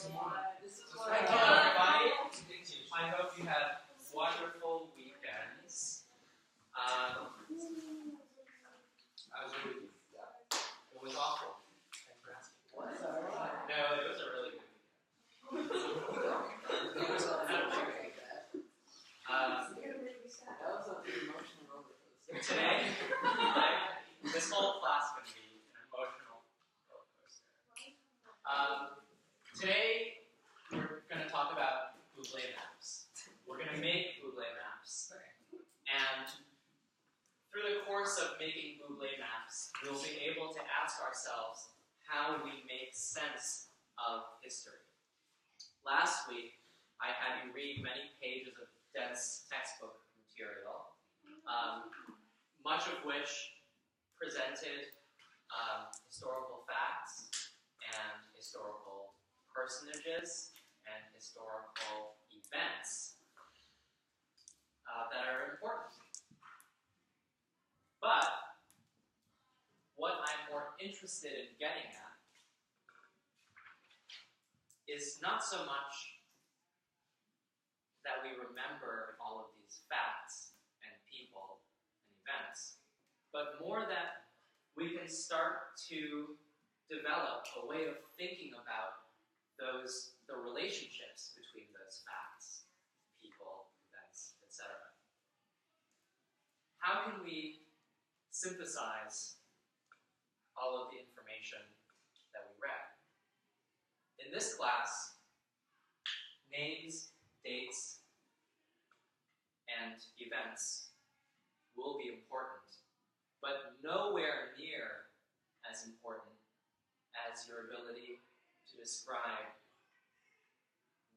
everybody. I hope you had wonderful weekends. It was awful. Thanks for asking. No, it was a really good weekend. Today, this whole class is going to be an emotional roller coaster. Today, we're going to talk about Buble maps. We're going to make Buble maps. And through the course of making Buble maps, we'll be able to ask ourselves how we make sense of history. Last week, I had you read many pages of dense textbook material, much of which presented historical facts and historical personages and historical events that are important. But what I'm more interested in getting at is not so much that we remember all of these facts and people and events, but more that we can start to develop a way of thinking about the relationships between those facts, people, events, etc. How can we synthesize all of the information that we read? In this class, names, dates, and events will be important, but nowhere near as important as your ability to describe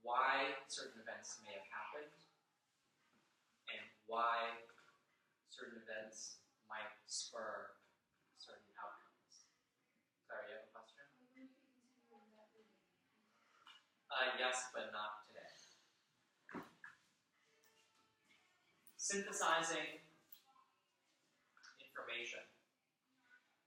why certain events may have happened and why certain events might spur certain outcomes. Sorry, you have a question? Yes, but not today. Synthesizing information.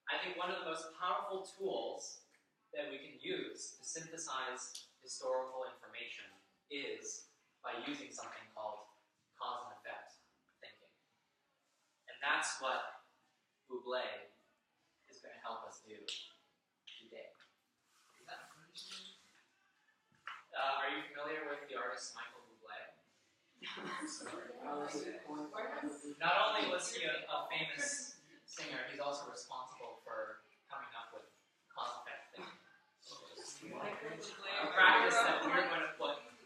I think one of the most powerful tools that we can use to synthesize historical information is by using something called cause and effect thinking. And that's what Buble is going to help us do today. Are you familiar with the artist Michael Bublé? Not only was he a famous singer, he's also responsible for coming up with cause-effect thinking. A practice that we're going to put in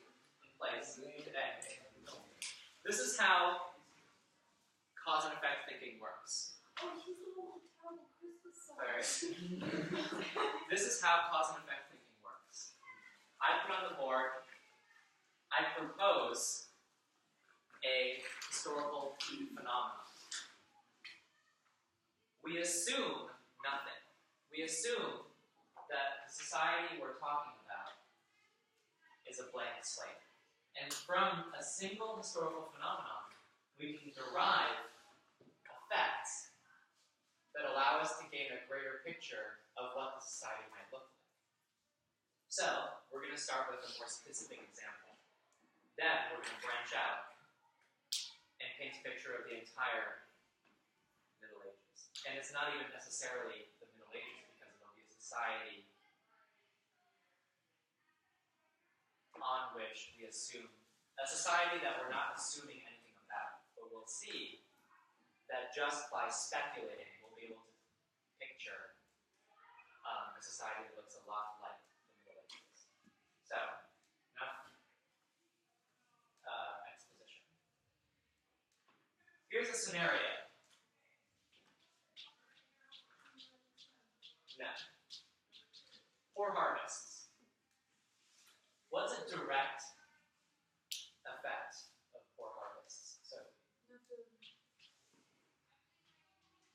place today. This is how cause and effect thinking works. This is how cause and effect thinking works. I put on the board, I propose a historical phenomenon. We assume nothing. We assume that the society we're talking about is a blank slate. And from a single historical phenomenon, we can derive effects that allow us to gain a greater picture of what the society might look like. So, we're going to start with a more specific example. Then, we're going to branch out and paint a picture of the entire Middle Ages. And it's not even necessarily the Middle Ages, because it'll be a society on which we assume, a society that we're not assuming anything about, but we'll see that just by speculating, we'll be able to picture a society that looks a lot like the Middle Ages. So, enough exposition. Here's a scenario. Now, poor harvests. What's a direct effect of poor harvests? So,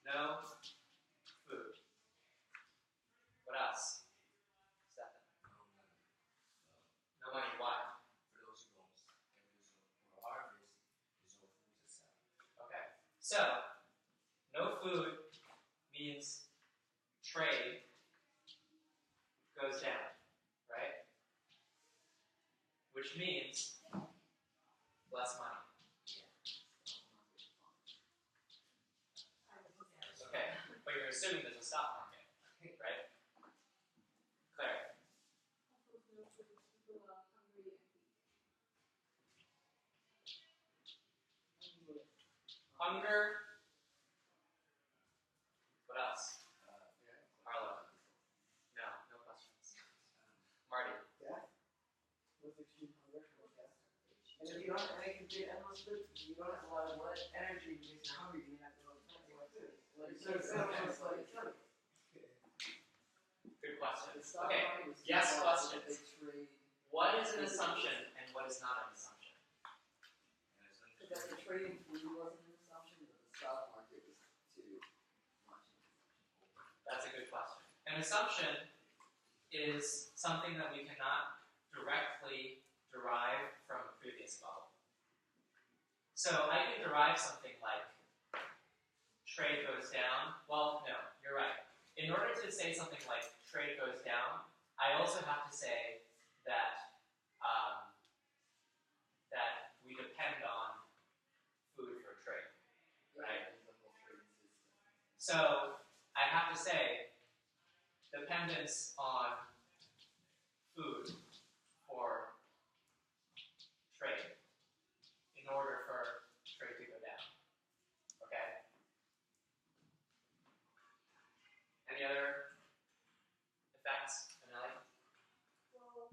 no food. What else? Stefan? No money. Why? For those who don't get rid of harvest, there's no food to sell. Okay. So, which means less money. Okay, but you're assuming there's a stock market, right? Claire? Hunger. What else? Arlo? No, no questions. Marty? Yeah. With extreme hunger, yeah. And if you don't, and it can be endless food. You don't have a lot of energy because you're hungry. You have to know plenty of food. Good question. Okay. Yes, questions. What is an assumption and what is not an assumption? That the trading food wasn't an assumption, but the stock market was too much. That's a good question. An assumption is something that we cannot directly derive from a previous bubble. So I can derive something like trade goes down. Well, no, you're right. In order to say something like trade goes down, I also have to say that that we depend on food for trade, right? So I have to say dependence on food for trade in order for trade to go down. Okay? Any other effects, Anelli? Well,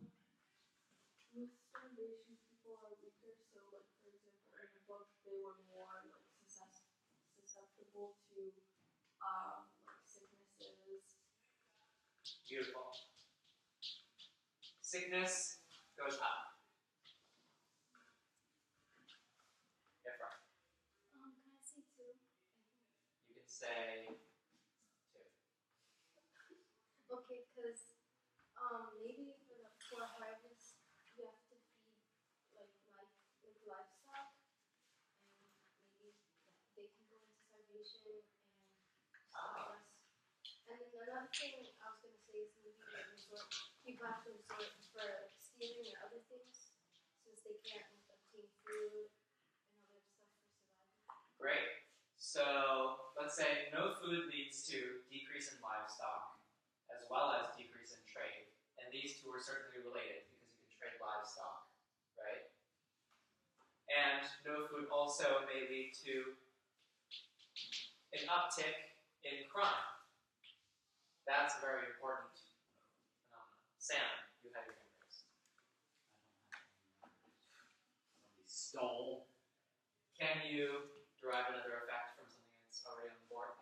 with starvation, people are weaker. So, like for example, in the book, they were more like susceptible to like sicknesses. Beautiful. Sickness goes up. Yeah, right. Can I say two? You can say two. Okay, because maybe for harvest you have to feed like livestock, and maybe they can go into starvation and Ah. less. And then another thing I was gonna say is maybe people have to resort for stealing or other things since they can't obtain food and other stuff for survival. Great. So let's say no food leads to decrease in livestock as well as decrease in trade. And these two are certainly related because you can trade livestock, right? And no food also may lead to an uptick in crime. That's a very important phenomenon. Sam, you have your hand raised. Somebody stole. Can you derive another effect from something that's already on the board?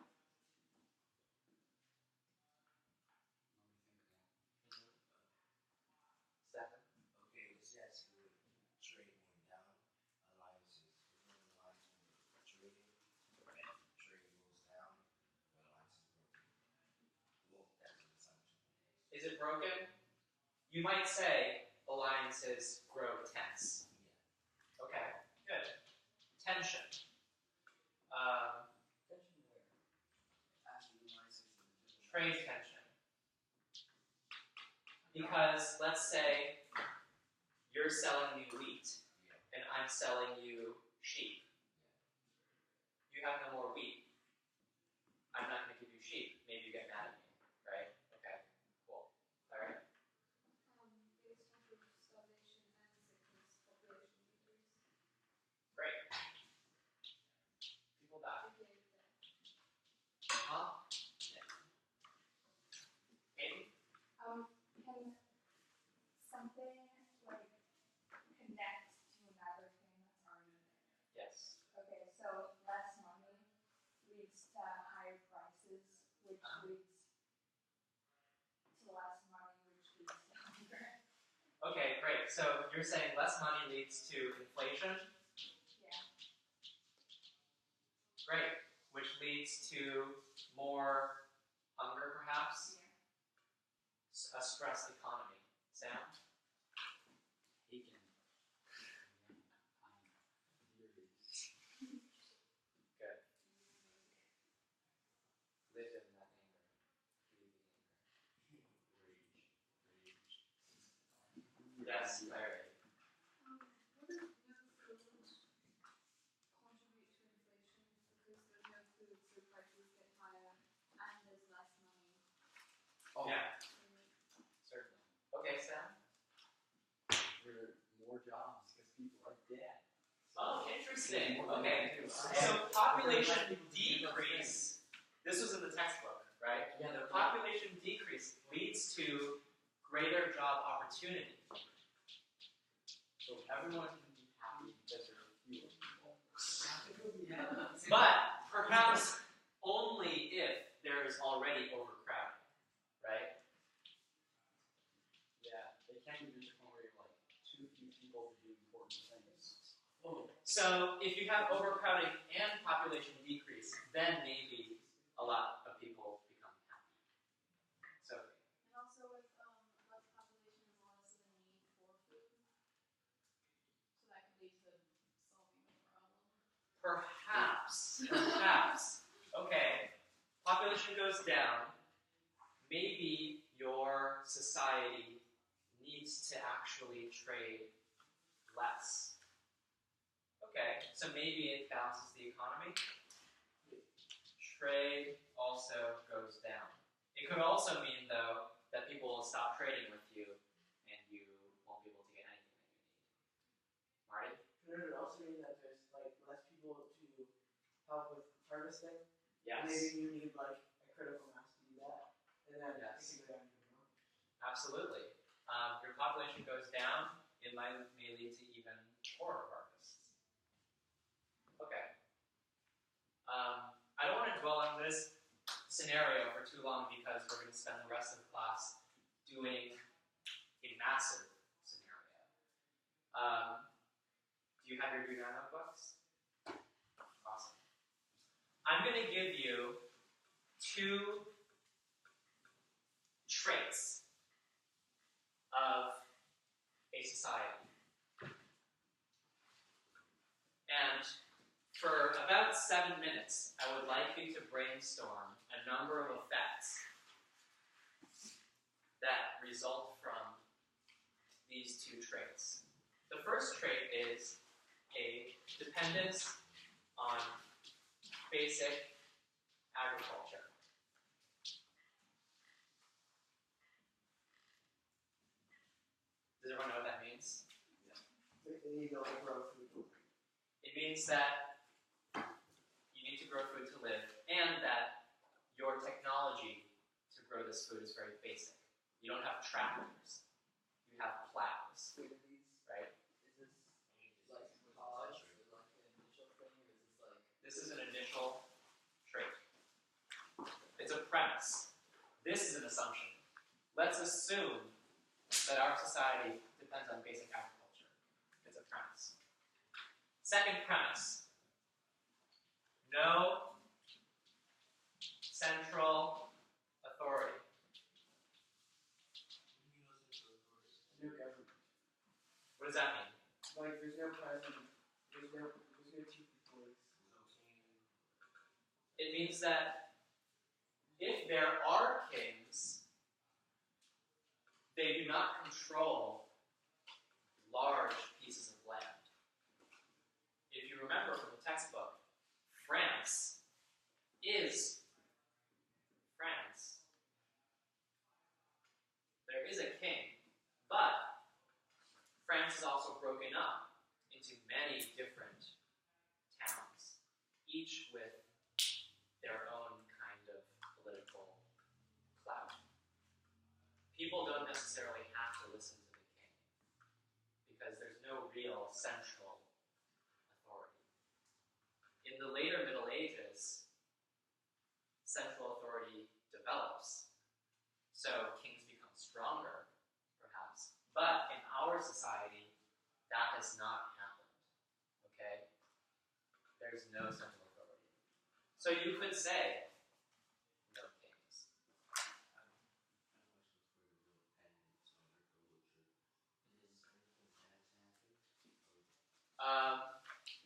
Stefan? Okay, this has to do with trade going down. Alliances. Within the alliance when trading, trade goes down, the alliance is broken. Well, that's an assumption. Is it broken? You might say alliances grow tense. Yeah. Okay, good. Tension. Tension where? Actually, alliances in the different Trade tension. Because let's say you're selling me wheat and I'm selling you sheep. You have no more wheat. I'm not going to give you sheep. Maybe you get mad at me, right? Okay, cool. All right. Based off of starvation and sickness, population decrease. Great. People die. Huh? Maybe. Can something like connect to another thing that's already there? Yes. Okay, so less money leads to higher prices, which leads to less money, which leads to hunger. Okay, great. So you're saying less money leads to inflation? Yeah. Great. Which leads to more hunger, perhaps? Yeah. A stressed economy. Sam? He can. I'm furious. Good. Live in that anger. Breathe the anger. Rage. Yes, Larry. for more jobs because people are dead. Oh, interesting. More Okay. than So population decrease. This was in the textbook, right? Yeah, The population decrease leads to greater job opportunity. so everyone can be happy because there are fewer people. But perhaps only if there is already overcrowding, right? Yeah, they can't even just point where you're like too few people to do important things. So if you have overcrowding and population decrease, then maybe a lot of people become happy. So And also with less population is less of a need for food. So that could lead to solving the problem. perhaps, okay, population goes down, maybe your society needs to actually trade less. Okay, so maybe it balances the economy. Trade also goes down. It could also mean, though, that people will stop trading with you and you won't be able to get anything that you need. Marty? Could it also mean that there's like less people to help with harvesting? Yes. Maybe you need like a critical mass to do that, and then Yes. it can go down even more. Absolutely. Your population goes down, it may lead to even poorer harvests. Okay. I don't want to dwell on this scenario for too long because we're going to spend the rest of the class doing a massive scenario. Do you have your Do Now notebooks? Awesome. I'm going to give you 2 traits of a society. And for about 7 minutes, I would like you to brainstorm a number of effects that result from these 2 traits. The first trait is a dependence on basic agriculture. Does everyone know what that means? They need to like grow food. It means that you need to grow food to live, and that your technology to grow this food is very basic. You don't have tractors. You have plows, Food of these. right? Is this like college or like an initial thing, or is this like This is an initial trait. It's a premise. This is an assumption. Let's assume that our society depends on basic agriculture. It's a premise. Second premise. No central authority. No government. What does that mean? Like there's no president. There's no chief of police. It means that if there are kings, they do not control large pieces of land. If you remember from the textbook, France is France. There is a king, but France is also broken up into many different towns, each with their own kind of political clout. People don't necessarily have to listen to the king because there's no real central authority. In the later Middle Ages, central authority develops. So kings become stronger, perhaps. But in our society, that has not happened. Okay? There's no central authority. So you could say, no kings.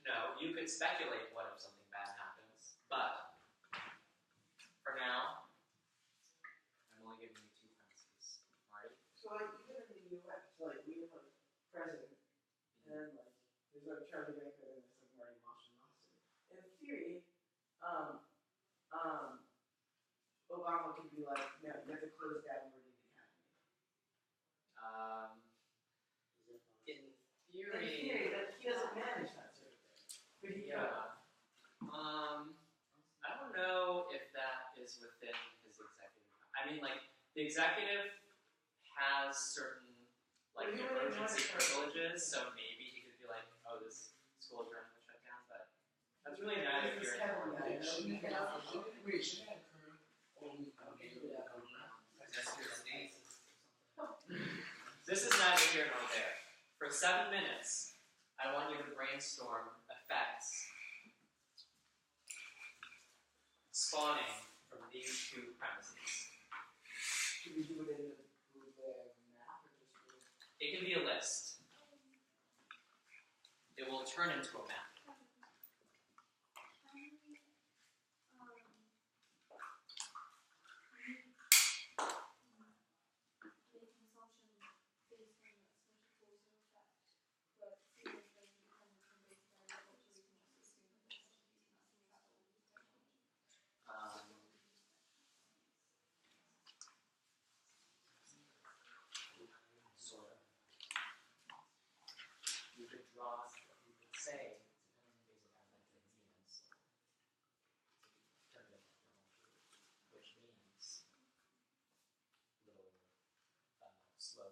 No, you could speculate what if something bad happens, but for now, I'm only giving you 2 premises. Marty? So like even in the U.S., like we have like president, and then like there's like Charlie Baker, and there's like Marty Marshall Austin. In theory, Obama could be like, no, you have to close down Meridian Academy. In theory, that he doesn't manage that sort of thing. But he could. Yeah. I don't know if that is within his executive. I mean, like, the executive has certain, like, Well, he wouldn't emergency want to- privileges, so maybe he could be like, oh, this school is running a shutdown, but that's really neither He's here this nor Kevin guy, there. you know, he can also- Wait, should that occur only That's your state. This is neither here nor there. For 7 minutes, I want you to brainstorm effects spawning from these two premises. Should we do it in the map or just do it? It can be a list. It will turn into a map. Um, sort of. You could draw, you could say, depending on the basic athletic means, which means little slow